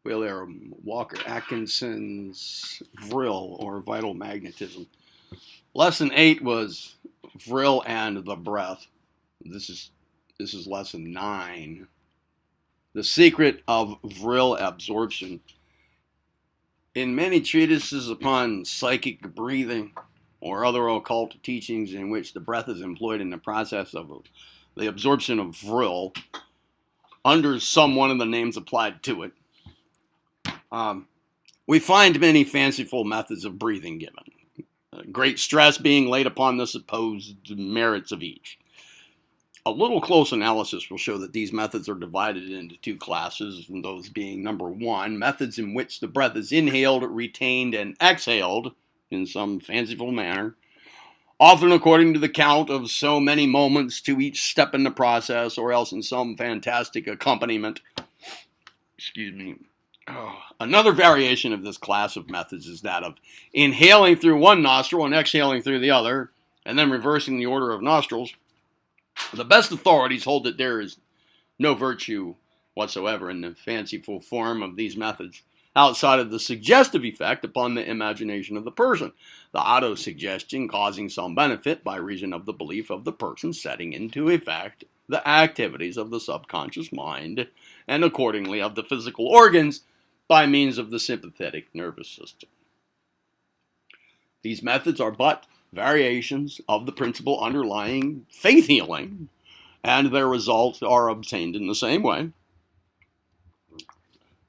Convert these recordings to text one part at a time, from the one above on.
Walker Atkinson's Vril, or vital magnetism. Lesson 8 was Vril and the breath. This is lesson 9. The secret of Vril absorption. In many treatises upon psychic breathing or other occult teachings in which the breath is employed in the process of the absorption of Vril, under some one of the names applied to it, we find many fanciful methods of breathing given, great stress being laid upon the supposed merits of each. A little close analysis will show that these methods are divided into two classes, those being, number one, methods in which the breath is inhaled, retained, and exhaled in some fanciful manner, often according to the count of so many moments to each step in the process, or else in some fantastic accompaniment. Another variation of this class of methods is that of inhaling through one nostril and exhaling through the other, and then reversing the order of nostrils. The best authorities hold that there is no virtue whatsoever in the fanciful form of these methods, outside of the suggestive effect upon the imagination of the person, the auto-suggestion causing some benefit by reason of the belief of the person setting into effect the activities of the subconscious mind, and accordingly of the physical organs by means of the sympathetic nervous system. These methods are but variations of the principle underlying faith healing, and their results are obtained in the same way.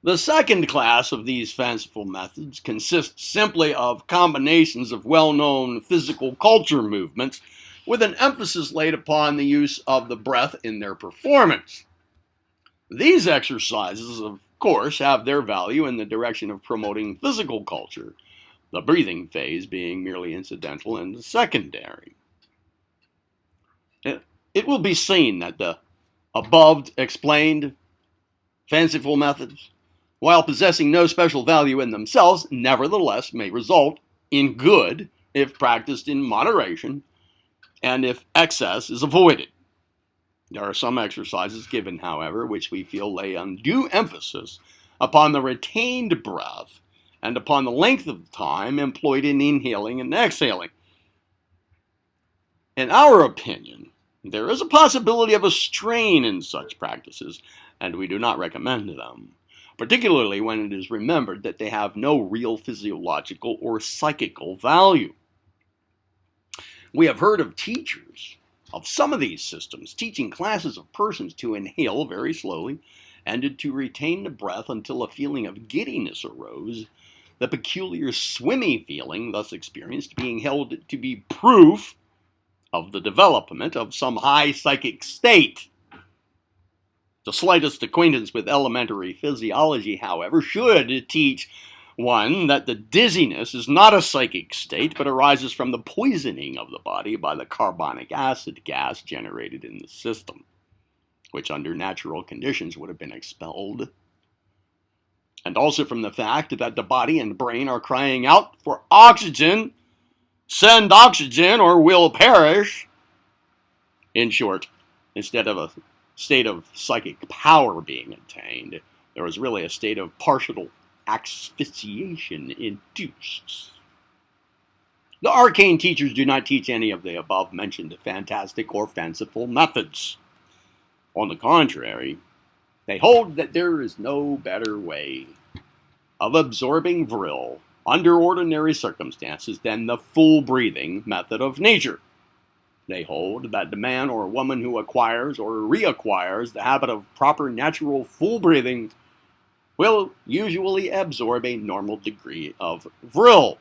The second class of these fanciful methods consists simply of combinations of well-known physical culture movements with an emphasis laid upon the use of the breath in their performance. These exercises, of course, have their value in the direction of promoting physical culture, the breathing phase being merely incidental and secondary. It will be seen that the above explained fanciful methods, while possessing no special value in themselves, nevertheless may result in good if practiced in moderation and if excess is avoided. There are some exercises given, however, which we feel lay undue emphasis upon the retained breath and upon the length of time employed in inhaling and exhaling. In our opinion, there is a possibility of a strain in such practices, and we do not recommend them, particularly when it is remembered that they have no real physiological or psychical value. We have heard of teachers of some of these systems teaching classes of persons to inhale very slowly and to retain the breath until a feeling of giddiness arose, the peculiar swimmy feeling thus experienced being held to be proof of the development of some high psychic state. The slightest acquaintance with elementary physiology, however, should teach one that the dizziness is not a psychic state, but arises from the poisoning of the body by the carbonic acid gas generated in the system, which under natural conditions would have been expelled, and also from the fact that the body and brain are crying out for oxygen, send oxygen or we'll perish. In short, instead of a state of psychic power being attained, there was really a state of partial asphyxiation induced. The arcane teachers do not teach any of the above mentioned fantastic or fanciful methods. On the contrary, they hold that there is no better way of absorbing Vril under ordinary circumstances than the full breathing method of nature. They hold that the man or woman who acquires or reacquires the habit of proper natural full breathing will usually absorb a normal degree of Vril.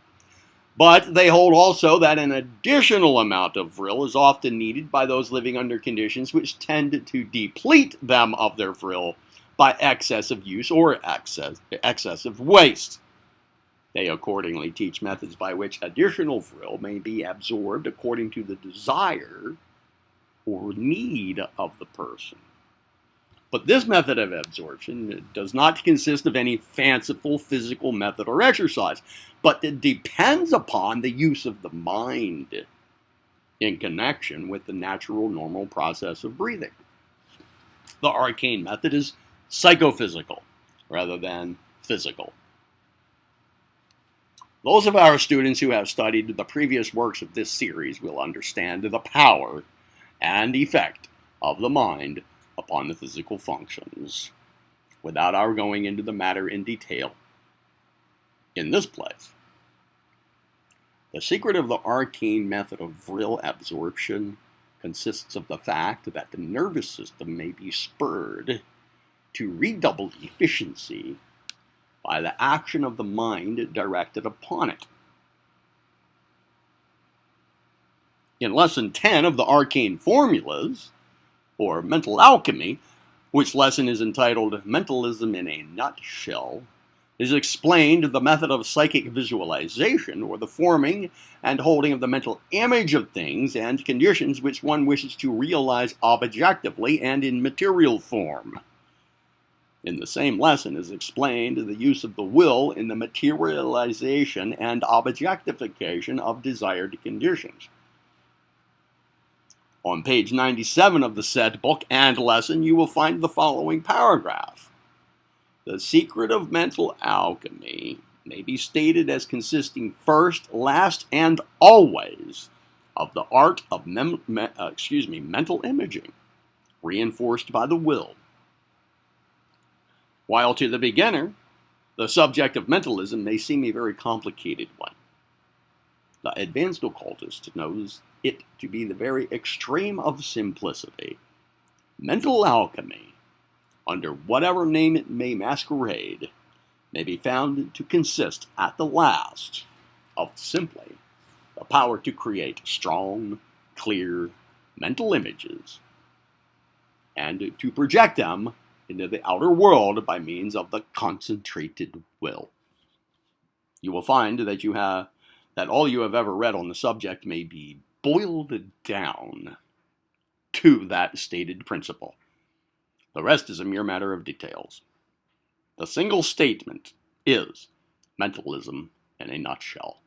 But they hold also that an additional amount of Vril is often needed by those living under conditions which tend to deplete them of their Vril by excessive use or excessive waste. They accordingly teach methods by which additional Vril may be absorbed according to the desire or need of the person. But this method of absorption does not consist of any fanciful physical method or exercise, but it depends upon the use of the mind in connection with the natural normal process of breathing. The arcane method is psychophysical rather than physical. Those of our students who have studied the previous works of this series will understand the power and effect of the mind upon the physical functions, without our going into the matter in detail in this place. The secret of the arcane method of Vril absorption consists of the fact that the nervous system may be spurred to redoubled efficiency by the action of the mind directed upon it. In Lesson 10 of the Arcane Formulas, or Mental Alchemy, which lesson is entitled Mentalism in a Nutshell, is explained the method of psychic visualization, or the forming and holding of the mental image of things and conditions which one wishes to realize objectively and in material form. In the same lesson is explained the use of the will in the materialization and objectification of desired conditions. On page 97 of the said book and lesson, you will find the following paragraph. The secret of mental alchemy may be stated as consisting first, last, and always of the art of mental imaging, reinforced by the will. While to the beginner, the subject of mentalism may seem a very complicated one, the advanced occultist knows it to be the very extreme of simplicity. Mental alchemy, under whatever name it may masquerade, may be found to consist at the last of simply the power to create strong, clear mental images and to project them into the outer world by means of the concentrated will. You will find that all you have ever read on the subject may be boiled down to that stated principle. The rest is a mere matter of details. The single statement is mentalism in a nutshell.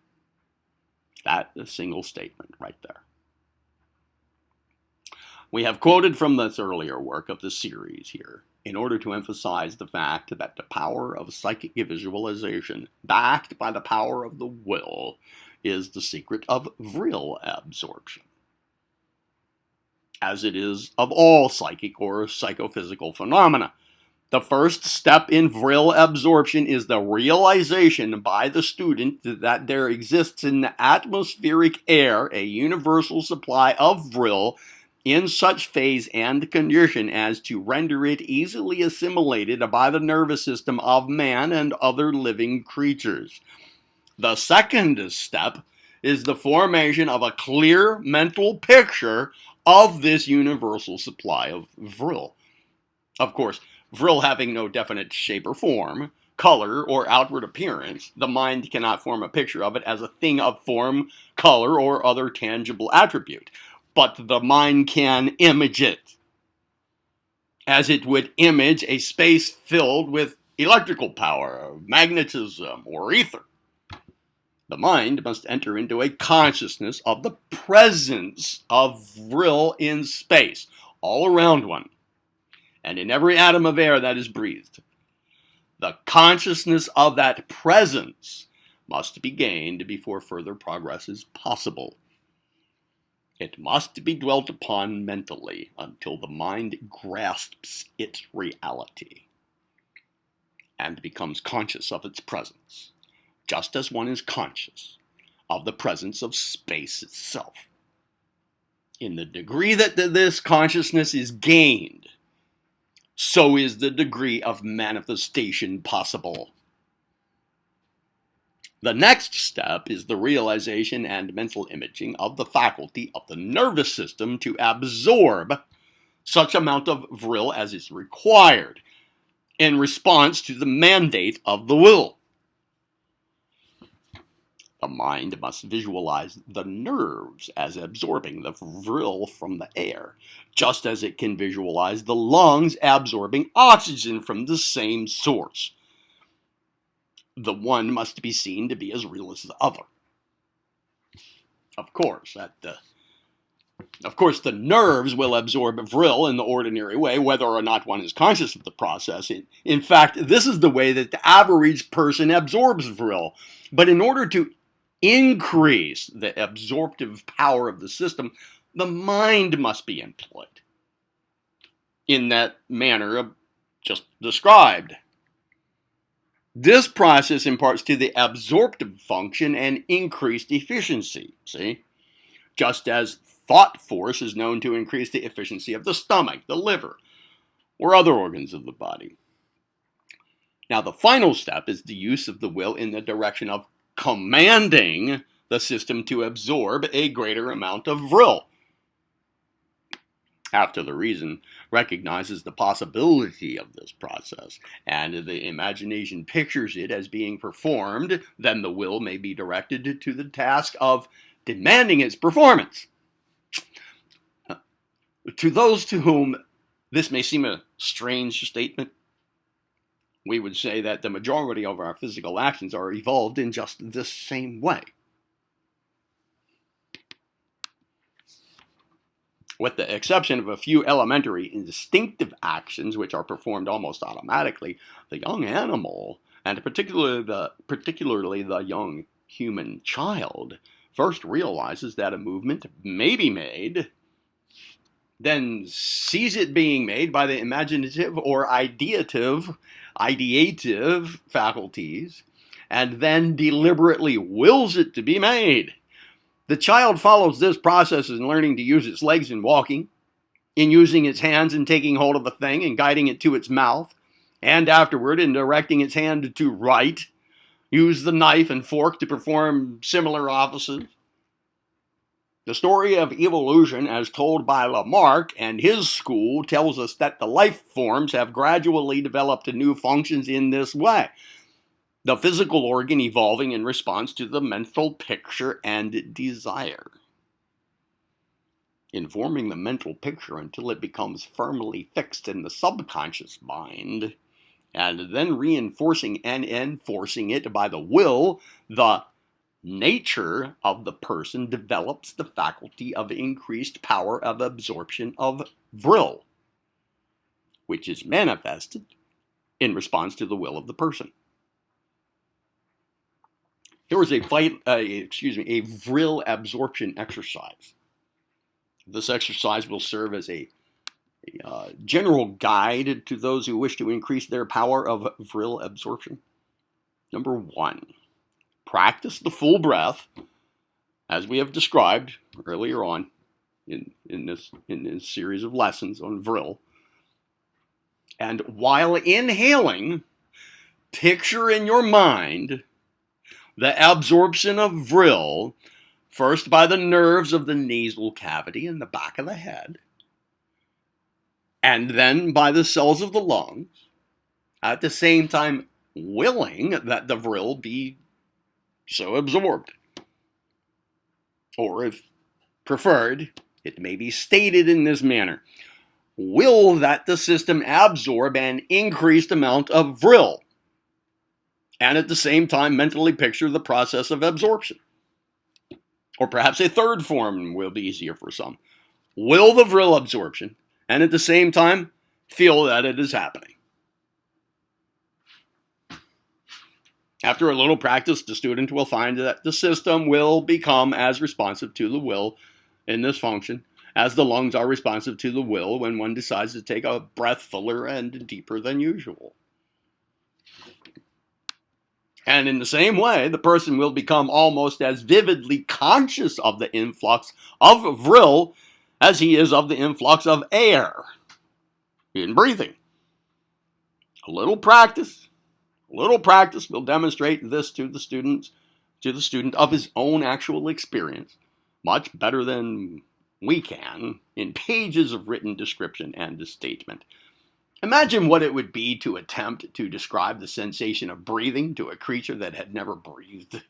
That is a single statement right there. We have quoted from this earlier work of the series here in order to emphasize the fact that the power of psychic visualization, backed by the power of the will, is the secret of Vril absorption, as it is of all psychic or psychophysical phenomena. The first step in Vril absorption is the realization by the student that there exists in the atmospheric air a universal supply of Vril in such phase and condition as to render it easily assimilated by the nervous system of man and other living creatures. The second step is the formation of a clear mental picture of this universal supply of Vril. Of course, Vril having no definite shape or form, color, or outward appearance, the mind cannot form a picture of it as a thing of form, color, or other tangible attribute. But the mind can image it, as it would image a space filled with electrical power, magnetism, or ether. The mind must enter into a consciousness of the presence of Vril in space, all around one, and in every atom of air that is breathed. The consciousness of that presence must be gained before further progress is possible. It must be dwelt upon mentally until the mind grasps its reality and becomes conscious of its presence, just as one is conscious of the presence of space itself. In the degree that this consciousness is gained, so is the degree of manifestation possible. The next step is the realization and mental imaging of the faculty of the nervous system to absorb such amount of Vril as is required in response to the mandate of the will. The mind must visualize the nerves as absorbing the Vril from the air, just as it can visualize the lungs absorbing oxygen from the same source. The one must be seen to be as real as the other. Of course, at the Of course, the nerves will absorb Vril in the ordinary way, whether or not one is conscious of the process. In fact, this is the way that the average person absorbs Vril. But in order to increase the absorptive power of the system, the mind must be employed in that manner just described. This process imparts to the absorptive function an increased efficiency, see? Just as thought force is known to increase the efficiency of the stomach, the liver, or other organs of the body. Now, the final step is the use of the will in the direction of commanding the system to absorb a greater amount of Vril, after the reason recognizes the possibility of this process, and the imagination pictures it as being performed, then the will may be directed to the task of demanding its performance. To those to whom this may seem a strange statement, we would say that the majority of our physical actions are evolved in just this same way. With the exception of a few elementary instinctive actions which are performed almost automatically, the young animal, and particularly the young human child, first realizes that a movement may be made, then sees it being made by the imaginative or ideative faculties, and then deliberately wills it to be made. The child follows this process in learning to use its legs in walking, in using its hands in taking hold of a thing and guiding it to its mouth, and afterward in directing its hand to write, use the knife and fork to perform similar offices. The story of evolution, as told by Lamarck and his school, tells us that the life forms have gradually developed new functions in this way. The physical organ evolving in response to the mental picture and desire. Informing the mental picture until it becomes firmly fixed in the subconscious mind, and then reinforcing and enforcing it by the will, the nature of the person develops the faculty of increased power of absorption of Vril, which is manifested in response to the will of the person. Here is a Vril absorption exercise. This exercise will serve as a general guide to those who wish to increase their power of Vril absorption. Number 1, practice the full breath, as we have described earlier on in this series of lessons on Vril. And while inhaling, picture in your mind the absorption of Vril, first by the nerves of the nasal cavity in the back of the head, and then by the cells of the lungs, at the same time willing that the Vril be so absorbed. Or if preferred, it may be stated in this manner: will that the system absorb an increased amount of Vril, and at the same time mentally picture the process of absorption. Or perhaps a third form will be easier for some. Will the Vril absorption, and at the same time feel that it is happening. After a little practice, the student will find that the system will become as responsive to the will in this function as the lungs are responsive to the will when one decides to take a breath fuller and deeper than usual. And in the same way, the person will become almost as vividly conscious of the influx of Vril as he is of the influx of air in breathing. A little practice will demonstrate this to the student of his own actual experience, much better than we can in pages of written description and statement. Imagine what it would be to attempt to describe the sensation of breathing to a creature that had never breathed.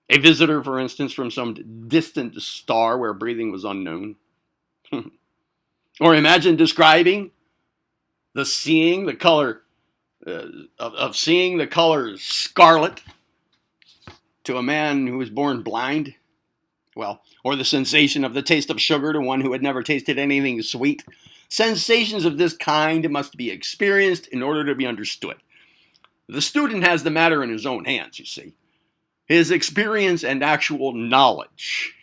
A visitor, for instance, from some distant star where breathing was unknown. Or imagine describing seeing the color scarlet to a man who was born blind. Well, or the sensation of the taste of sugar to one who had never tasted anything sweet. Sensations of this kind must be experienced in order to be understood. The student has the matter in his own hands, you see. His experience and actual knowledge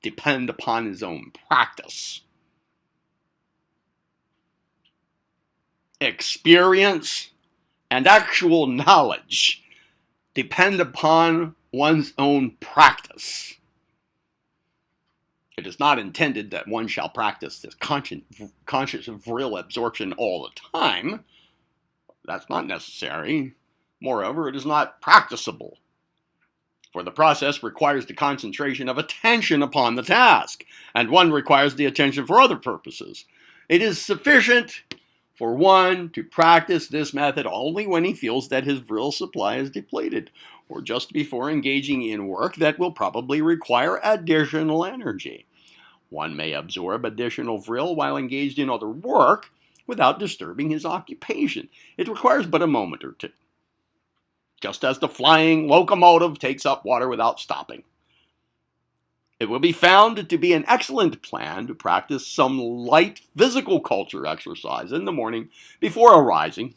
depend upon his own practice. Experience and actual knowledge depend upon one's own practice. It is not intended that one shall practice this conscious Vril absorption all the time. That's not necessary. Moreover, it is not practicable, for the process requires the concentration of attention upon the task, and one requires the attention for other purposes. It is sufficient for one to practice this method only when he feels that his Vril supply is depleted, or just before engaging in work that will probably require additional energy. One may absorb additional Vril while engaged in other work without disturbing his occupation. It requires but a moment or two, just as the flying locomotive takes up water without stopping. It will be found to be an excellent plan to practice some light physical culture exercise in the morning before arising,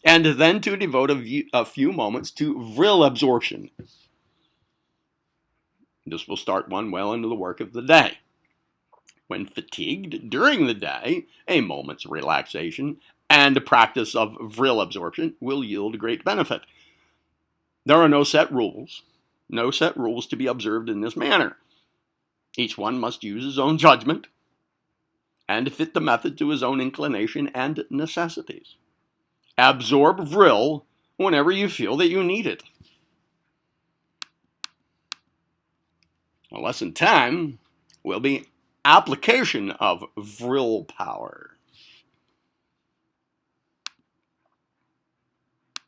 and then to devote a few moments to Vril absorption. This will start one well into the work of the day. When fatigued during the day, a moment's relaxation and practice of Vril absorption will yield great benefit. There are no set rules to be observed in this manner. Each one must use his own judgment and fit the method to his own inclination and necessities. Absorb Vril whenever you feel that you need it. Lesson 10 will be application of Vril power.